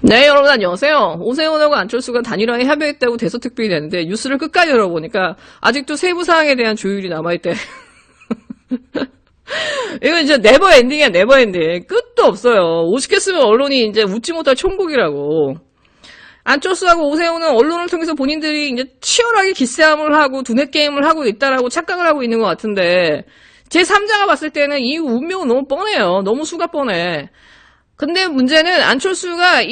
네, 여러분 안녕하세요. 오세훈하고 안철수가 단일화에 합의했다고 대서특필이 됐는데 뉴스를 끝까지 열어보니까 아직도 세부 사항에 대한 조율이 남아있대. 이건 이제 네버 엔딩이야, 네버 엔딩. 끝도 없어요. 오죽했으면 언론이 이제 웃지 못할 총국이라고. 안철수하고 오세훈은 언론을 통해서 본인들이 이제 치열하게 기싸움을 하고 두뇌 게임을 하고 있다라고 착각을 하고 있는 것 같은데 제3자가 봤을 때는 이 운명은 너무 뻔해요. 너무 수가 뻔해. 근데 문제는 안철수가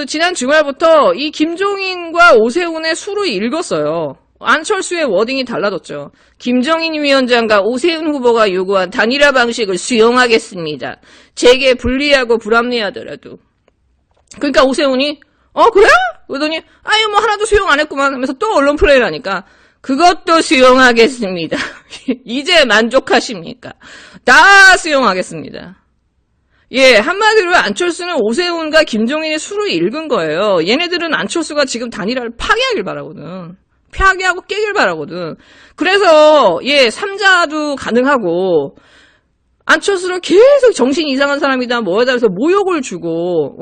지난 주말부터 이 김종인과 오세훈의 수를 읽었어요. 안철수의 워딩이 달라졌죠. 김종인 위원장과 오세훈 후보가 요구한 단일화 방식을 수용하겠습니다. 제게 불리하고 불합리하더라도. 그러니까 오세훈이 그래? 그러더니 뭐 하나도 수용 안 했구만 하면서 또 언론 플레이를 하니까 그것도 수용하겠습니다. 이제 만족하십니까? 다 수용하겠습니다. 예, 한마디로 안철수는 오세훈과 김종인의 수를 읽은 거예요. 얘네들은 안철수가 지금 단일화를 파괴하길 바라거든. 파괴하고 깨길 바라거든. 그래서 3자도 가능하고 안철수를 계속 정신 이상한 사람이다 뭐에다 해서 모욕을 주고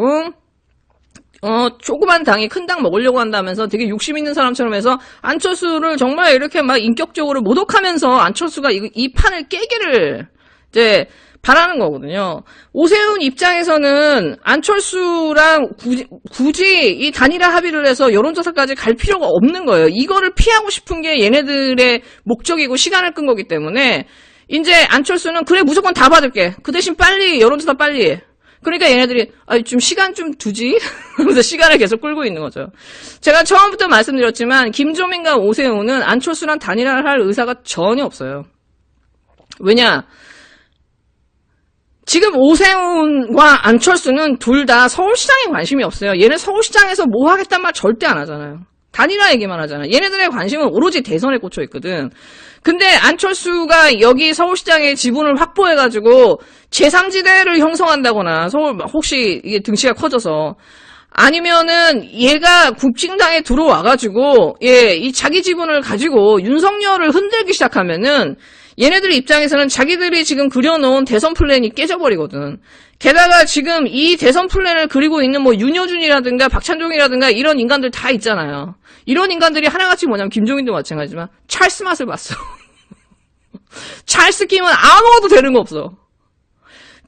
조그만 당이 큰 당 먹으려고 한다면서 되게 욕심 있는 사람처럼 해서 안철수를 정말 이렇게 막 인격적으로 모독하면서 안철수가 이 판을 깨기를 이제 바라는 거거든요. 오세훈 입장에서는 안철수랑 굳이 이 단일화 합의를 해서 여론조사까지 갈 필요가 없는 거예요. 이거를 피하고 싶은 게 얘네들의 목적이고 시간을 끈 거기 때문에 이제 안철수는 그래 무조건 다 받을게. 그 대신 빨리 여론조사 빨리 해. 그러니까 얘네들이 좀 시간 좀 두지? 하면서 시간을 계속 끌고 있는 거죠. 제가 처음부터 말씀드렸지만 김종인과 오세훈은 안철수랑 단일화를 할 의사가 전혀 없어요. 왜냐? 지금 오세훈과 안철수는 둘 다 서울시장에 관심이 없어요. 얘는 서울시장에서 뭐 하겠단 말 절대 안 하잖아요. 단일화 얘기만 하잖아요. 얘네들의 관심은 오로지 대선에 꽂혀 있거든. 근데 안철수가 여기 서울시장의 지분을 확보해가지고 제3지대를 형성한다거나 서울 혹시 이게 등치가 커져서 아니면은 얘가 국진당에 들어와가지고 이 자기 지분을 가지고 윤석열을 흔들기 시작하면은 얘네들 입장에서는 자기들이 지금 그려놓은 대선 플랜이 깨져버리거든. 게다가 지금 이 대선 플랜을 그리고 있는 뭐 윤여준이라든가 박찬종이라든가 이런 인간들 다 있잖아요. 이런 인간들이 하나같이 뭐냐면 김종인도 마찬가지지만 찰스 맛을 봤어. 찰스 끼면 아무것도 되는 거 없어.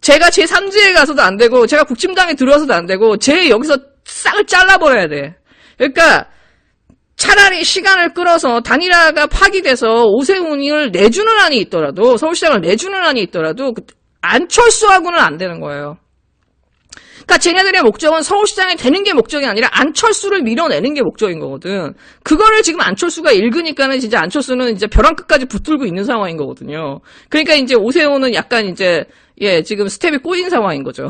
제가 제3지에 가서도 안 되고 제가 국힘당에 들어와서도 안 되고 제 여기서 싹을 잘라버려야 돼. 그러니까 차라리 시간을 끌어서 단일화가 파기돼서 오세훈을 내주는 안이 있더라도 서울시장을 내주는 안이 있더라도 안철수하고는 안 되는 거예요. 그러니까 쟤네들의 목적은 서울시장이 되는 게 목적이 아니라 안철수를 밀어내는 게 목적인 거거든. 그거를 지금 안철수가 읽으니까는 진짜 안철수는 이제 벼랑 끝까지 붙들고 있는 상황인 거거든요. 그러니까 이제 오세훈은 약간 이제 지금 스텝이 꼬인 상황인 거죠.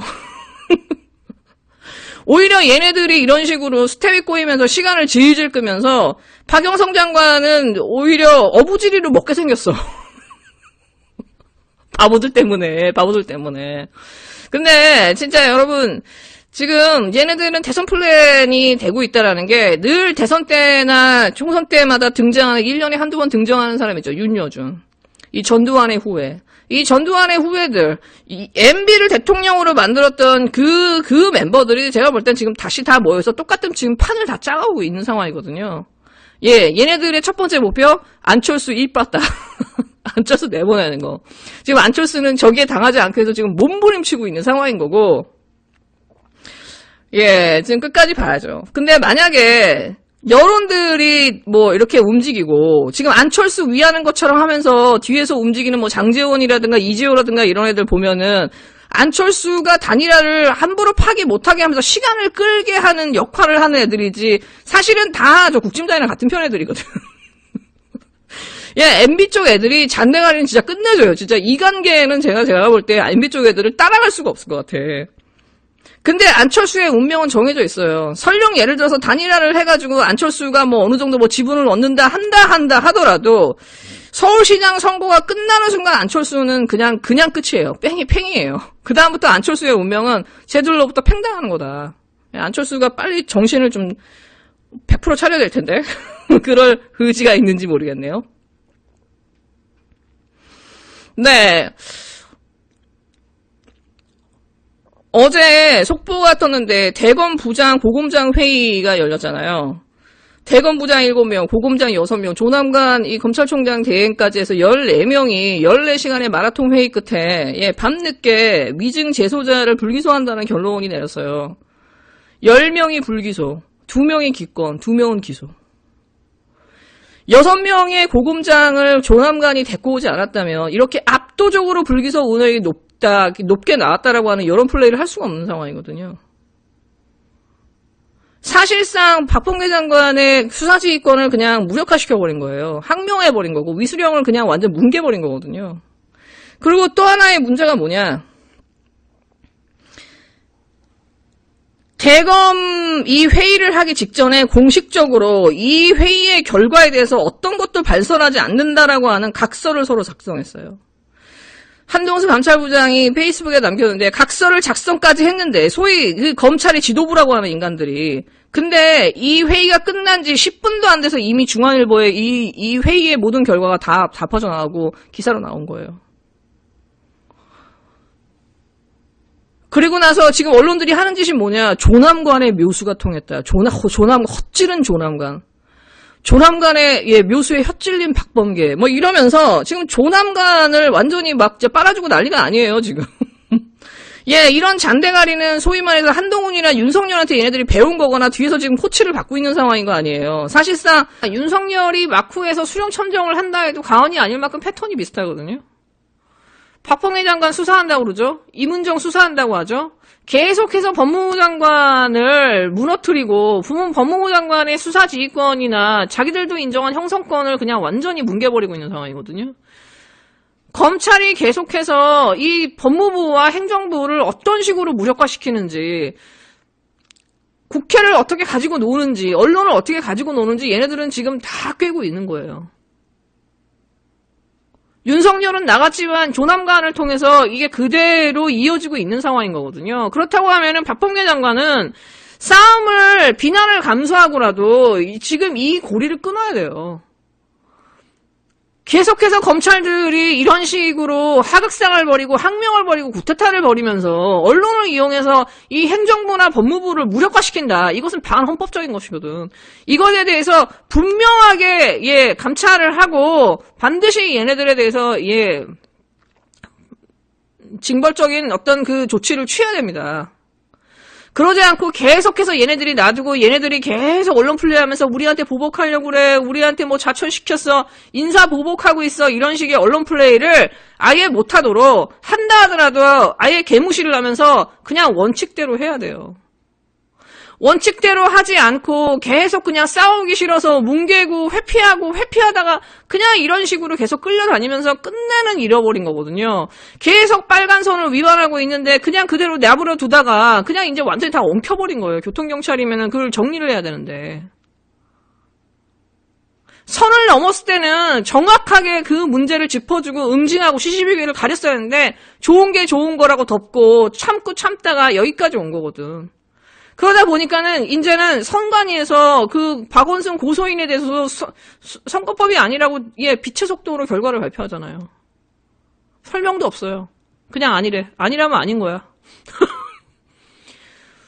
오히려 얘네들이 이런 식으로 스텝이 꼬이면서 시간을 질질 끄면서 박영성 장관은 오히려 어부지리로 먹게 생겼어. 바보들 때문에. 근데 진짜 여러분 지금 얘네들은 대선 플랜이 되고 있다라는 게 늘 대선 때나 총선 때마다 등장하는 1년에 한두 번 등장하는 사람이죠. 윤여준. 이 전두환의 후예. 이 전두환의 후예들, 이 MB를 대통령으로 만들었던 그 멤버들이 제가 볼 땐 지금 다시 다 모여서 똑같은 지금 판을 다 짜가고 있는 상황이거든요. 얘네들의 첫 번째 목표, 안철수 이빠따. 안철수 내보내는 거. 지금 안철수는 저기에 당하지 않기 위해서 지금 몸부림치고 있는 상황인 거고, 지금 끝까지 봐야죠. 근데 만약에, 여론들이 뭐 이렇게 움직이고 지금 안철수 위하는 것처럼 하면서 뒤에서 움직이는 뭐 장제원이라든가 이재호라든가 이런 애들 보면은 안철수가 단일화를 함부로 파기 못하게 하면서 시간을 끌게 하는 역할을 하는 애들이지 사실은 다 저 국진당이랑 같은 편 애들이거든. MB 쪽 애들이 잔대가리는 진짜 끝내줘요. 진짜 이 관계에는 제가 볼 때 MB 쪽 애들을 따라갈 수가 없을 것 같아. 근데 안철수의 운명은 정해져 있어요. 설령 예를 들어서 단일화를 해가지고 안철수가 뭐 어느 정도 뭐 지분을 얻는다 한다 하더라도 서울시장 선거가 끝나는 순간 안철수는 그냥 끝이에요. 팽이에요. 그 다음부터 안철수의 운명은 쟤들로부터 팽당하는 거다. 안철수가 빨리 정신을 좀 100% 차려야 될 텐데 그럴 의지가 있는지 모르겠네요. 네. 어제 속보가 떴는데 대검 부장 고검장 회의가 열렸잖아요. 대검 부장 7명, 고검장 6명, 조남관 이 검찰총장 대행까지 해서 14명이 14시간의 마라톤 회의 끝에 밤늦게 위증 재소자를 불기소한다는 결론이 내렸어요. 10명이 불기소, 2명이 기권, 2명은 기소. 6명의 고검장을 조남관이 데리고 오지 않았다면 이렇게 압도적으로 불기소 운영이 높게 나왔다라고 하는 여론 플레이를 할 수가 없는 상황이거든요. 사실상 박범계 장관의 수사지휘권을 그냥 무력화시켜버린 거예요. 항명해버린 거고 위수령을 그냥 완전 뭉개버린 거거든요. 그리고 또 하나의 문제가 뭐냐. 대검 이 회의를 하기 직전에 공식적으로 이 회의의 결과에 대해서 어떤 것도 발설하지 않는다라고 하는 각서를 서로 작성했어요. 한동수 감찰부장이 페이스북에 남겼는데 각서를 작성까지 했는데 소위 그 검찰의 지도부라고 하는 인간들이 근데 이 회의가 끝난 지 10분도 안 돼서 이미 중앙일보에 이 회의의 모든 결과가 다 퍼져나가고 기사로 나온 거예요. 그리고 나서 지금 언론들이 하는 짓이 뭐냐. 조남관의 묘수가 통했다. 헛찌른 조남관. 조남관의 묘수에 혀찔린 박범계 뭐 이러면서 지금 조남관을 완전히 막 빨아주고 난리가 아니에요 지금. 이런 잔대가리는 소위 말해서 한동훈이나 윤석열한테 얘네들이 배운 거거나 뒤에서 지금 코치를 받고 있는 상황인 거 아니에요. 사실상 윤석열이 마쿠에서 수령 첨정을 한다 해도 과언이 아닐 만큼 패턴이 비슷하거든요. 박범계 장관 수사한다고 그러죠. 이문정 수사한다고 하죠. 계속해서 법무부 장관을 무너뜨리고 법무부 장관의 수사지휘권이나 자기들도 인정한 형성권을 그냥 완전히 뭉개버리고 있는 상황이거든요. 검찰이 계속해서 이 법무부와 행정부를 어떤 식으로 무력화시키는지 국회를 어떻게 가지고 노는지 언론을 어떻게 가지고 노는지 얘네들은 지금 다 꿰고 있는 거예요. 윤석열은 나갔지만 조남관을 통해서 이게 그대로 이어지고 있는 상황인 거거든요. 그렇다고 하면은 박범계 장관은 싸움을 비난을 감수하고라도 지금 이 고리를 끊어야 돼요. 계속해서 검찰들이 이런 식으로 하극상을 벌이고 항명을 벌이고 구태타를 벌이면서 언론을 이용해서 이 행정부나 법무부를 무력화시킨다. 이것은 반헌법적인 것이거든. 이것에 대해서 분명하게 감찰을 하고 반드시 얘네들에 대해서 징벌적인 어떤 그 조치를 취해야 됩니다. 그러지 않고 계속해서 얘네들이 놔두고 얘네들이 계속 언론 플레이하면서 우리한테 보복하려고 그래. 우리한테 뭐 자천시켰어. 인사 보복하고 있어. 이런 식의 언론 플레이를 아예 못하도록 한다 하더라도 아예 개무시를 하면서 그냥 원칙대로 해야 돼요. 원칙대로 하지 않고 계속 그냥 싸우기 싫어서 뭉개고 회피하다가 그냥 이런 식으로 계속 끌려다니면서 끝내는 잃어버린 거거든요. 계속 빨간 선을 위반하고 있는데 그냥 그대로 내버려 두다가 그냥 이제 완전히 다 엉켜버린 거예요. 교통경찰이면은 그걸 정리를 해야 되는데. 선을 넘었을 때는 정확하게 그 문제를 짚어주고 응징하고 시시비비를 가렸어야 했는데 좋은 게 좋은 거라고 덮고 참다가 여기까지 온 거거든. 그러다 보니까는 이제는 선관위에서 그 박원순 고소인에 대해서 선거법이 아니라고 빛의 속도로 결과를 발표하잖아요. 설명도 없어요. 그냥 아니래. 아니라면 아닌 거야.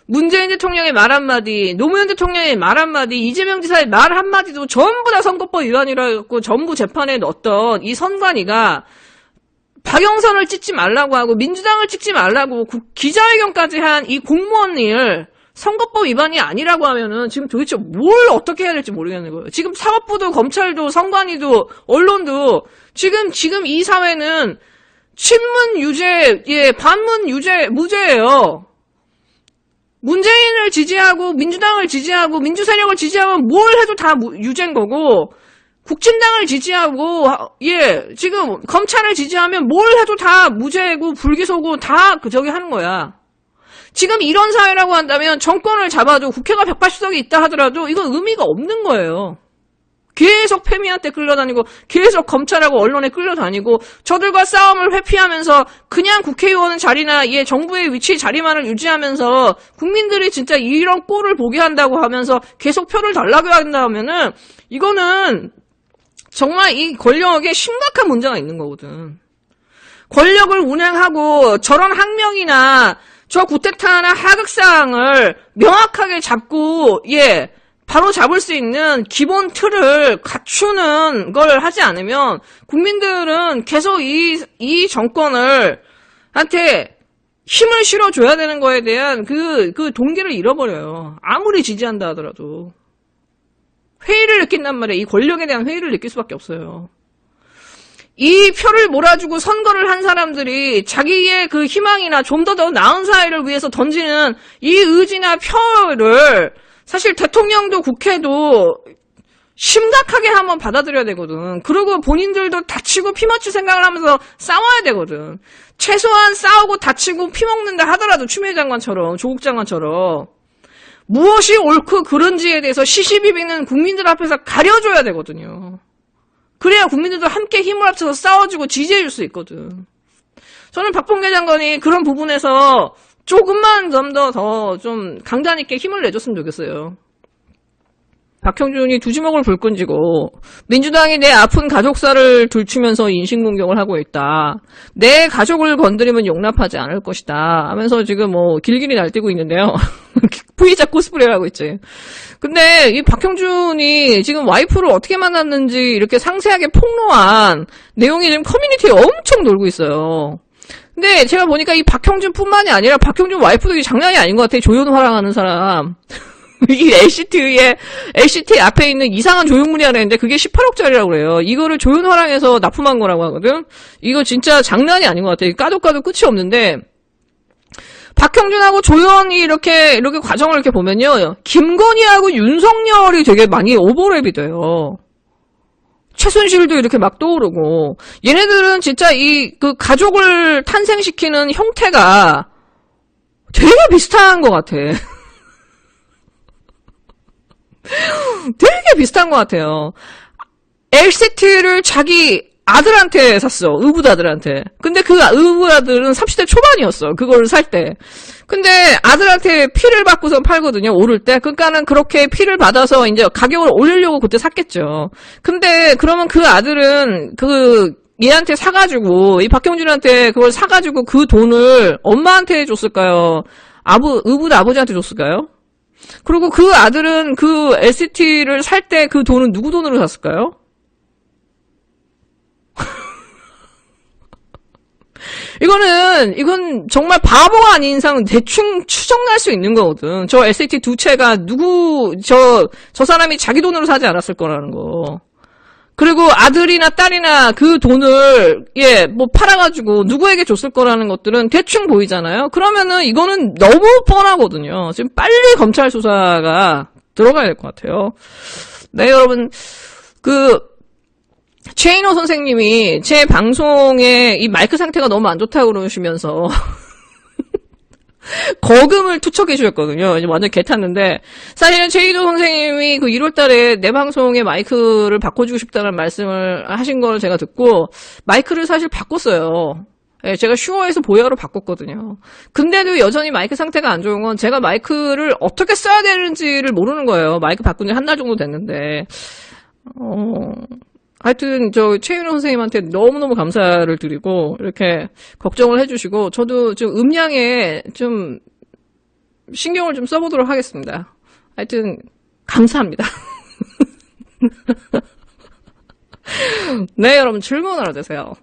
문재인 대통령의 말 한마디, 노무현 대통령의 말 한마디, 이재명 지사의 말 한마디도 전부 다 선거법 위반이라고 전부 재판에 넣었던 이 선관위가 박영선을 찍지 말라고 하고 민주당을 찍지 말라고 기자회견까지 한 이 공무원 일 선거법 위반이 아니라고 하면은 지금 도대체 뭘 어떻게 해야 될지 모르겠는 거예요. 지금 사법부도 검찰도 선관위도 언론도 지금 이 사회는 친문 유죄, 반문 유죄, 무죄예요. 문재인을 지지하고 민주당을 지지하고 민주세력을 지지하면 뭘 해도 다 유죄인 거고 국진당을 지지하고 지금 검찰을 지지하면 뭘 해도 다 무죄고 불기소고 다 저기 하는 거야. 지금 이런 사회라고 한다면 정권을 잡아도 국회가 180석이 있다 하더라도 이건 의미가 없는 거예요. 계속 패미한테 끌려다니고 계속 검찰하고 언론에 끌려다니고 저들과 싸움을 회피하면서 그냥 국회의원 자리나 정부의 위치 자리만을 유지하면서 국민들이 진짜 이런 꼴을 보게 한다고 하면서 계속 표를 달라고 한다면은 이거는 정말 이 권력에 심각한 문제가 있는 거거든. 권력을 운영하고 저런 항명이나 저 구테타나 하극상을 명확하게 잡고, 예, 바로 잡을 수 있는 기본 틀을 갖추는 걸 하지 않으면 국민들은 계속 이 정권을 한테 힘을 실어줘야 되는 거에 대한 그 동기를 잃어버려요. 아무리 지지한다 하더라도. 회의를 느낀단 말이에요. 이 권력에 대한 회의를 느낄 수밖에 없어요. 이 표를 몰아주고 선거를 한 사람들이 자기의 그 희망이나 좀 더 나은 사회를 위해서 던지는 이 의지나 표를 사실 대통령도 국회도 심각하게 한번 받아들여야 되거든. 그리고 본인들도 다치고 피 맞출 생각을 하면서 싸워야 되거든. 최소한 싸우고 다치고 피 먹는다 하더라도 추미애 장관처럼, 조국 장관처럼 무엇이 옳고 그른지에 대해서 시시비비는 국민들 앞에서 가려줘야 되거든요. 그래야 국민들도 함께 힘을 합쳐서 싸워주고 지지해줄 수 있거든. 저는 박범계 장관이 그런 부분에서 조금만 좀 강단 있게 힘을 내줬으면 좋겠어요. 박형준이 두 주먹을 불끈쥐고 민주당이 내 아픈 가족사를 들추면서 인신공격을 하고 있다. 내 가족을 건드리면 용납하지 않을 것이다 하면서 지금 뭐 길길이 날뛰고 있는데요. 피의자 코스프레를 하고 있지. 근데 이 박형준이 지금 와이프를 어떻게 만났는지 이렇게 상세하게 폭로한 내용이 지금 커뮤니티에 엄청 놀고 있어요. 근데 제가 보니까 이 박형준뿐만이 아니라 박형준 와이프도 장난이 아닌 것 같아. 조연화랑하는 사람. 이 LCT 앞에 있는 이상한 조형물이 하나 있는데 그게 18억짜리라고 그래요. 이거를 조연화랑해서 납품한 거라고 하거든. 이거 진짜 장난이 아닌 것 같아. 까도 끝이 없는데 박형준하고 조연이 이렇게 과정을 이렇게 보면요. 김건희하고 윤석열이 되게 많이 오버랩이 돼요. 최순실도 이렇게 막 떠오르고 얘네들은 진짜 그 가족을 탄생시키는 형태가 되게 비슷한 것 같아. 되게 비슷한 것 같아요. LCT를 자기 아들한테 샀어. 의붓아들한테. 근데 그 의붓아들은 30대 초반이었어. 그걸 살 때. 근데 아들한테 피를 받고서 팔거든요. 오를 때. 그러니까는 그렇게 피를 받아서 이제 가격을 올리려고 그때 샀겠죠. 근데 그러면 그 아들은 얘한테 사가지고 이 박형준한테 그걸 사가지고 그 돈을 엄마한테 줬을까요? 의붓 아버지한테 줬을까요? 그리고 그 아들은 그 LCT를 살 때 그 돈은 누구 돈으로 샀을까요? 이건 정말 바보가 아닌 이상 대충 추정날 수 있는 거거든. 저 LCT 두 채가 저 사람이 자기 돈으로 사지 않았을 거라는 거. 그리고 아들이나 딸이나 그 돈을, 팔아가지고 누구에게 줬을 거라는 것들은 대충 보이잖아요? 그러면은 이거는 너무 뻔하거든요. 지금 빨리 검찰 수사가 들어가야 될 것 같아요. 네, 여러분. 최인호 선생님이 제 방송에 이 마이크 상태가 너무 안 좋다고 그러시면서 거금을 투척해 주셨거든요. 이제 완전 개탔는데 사실은 최인호 선생님이 1월 달에 내 방송에 마이크를 바꿔주고 싶다는 말씀을 하신 걸 제가 듣고 마이크를 사실 바꿨어요. 제가 슈어에서 보여로 바꿨거든요. 근데도 여전히 마이크 상태가 안 좋은 건 제가 마이크를 어떻게 써야 되는지를 모르는 거예요. 마이크 바꾼 지 한 달 정도 됐는데 하여튼 최윤호 선생님한테 너무너무 감사를 드리고 이렇게 걱정을 해주시고 저도 좀 음량에 좀 신경을 좀 써보도록 하겠습니다. 하여튼 감사합니다. 네, 여러분 즐거운 하루 되세요.